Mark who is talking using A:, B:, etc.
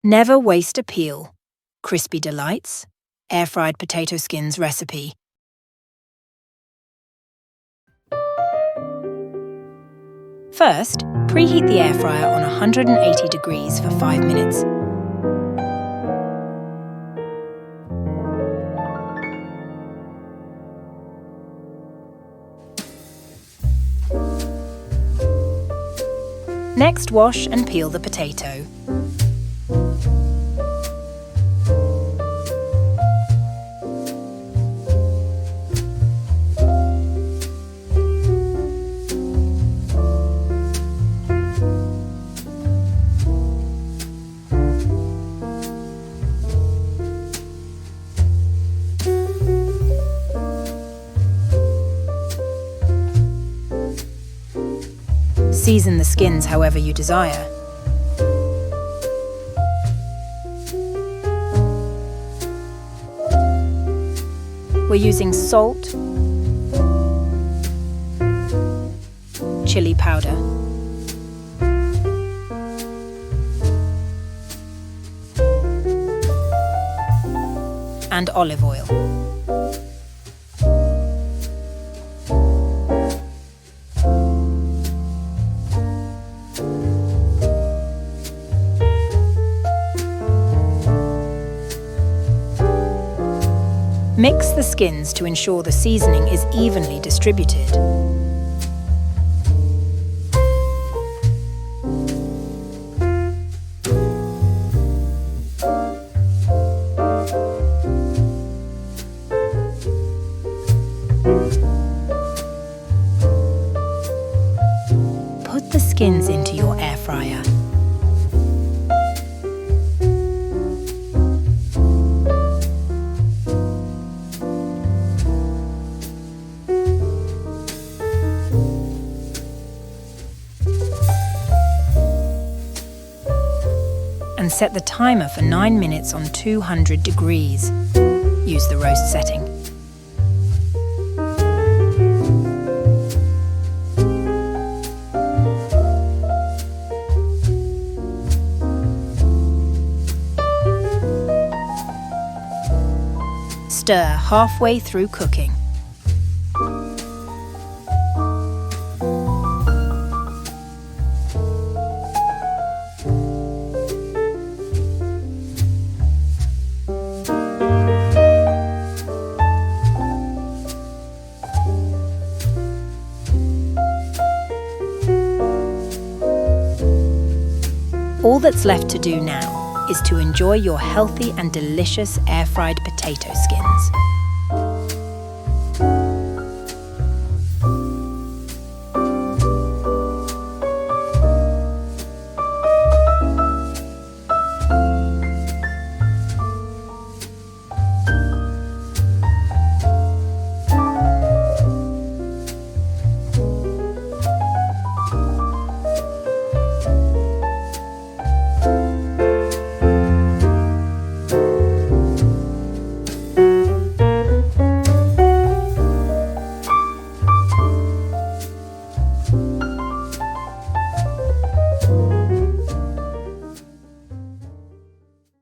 A: Never waste a peel. Crispy Delights, air-fried potato skins recipe. First, preheat the air fryer on 180 degrees for 5 minutes. Next, wash and peel the potato. Season the skins however you desire. We're using salt, chili powder, and olive oil. Mix the skins to ensure the seasoning is evenly distributed. Put the skins into your air fryer. And set the timer for 9 minutes on 200 degrees. Use the roast setting. Stir halfway through cooking. All that's left to do now is to enjoy your healthy and delicious air-fried potato skins.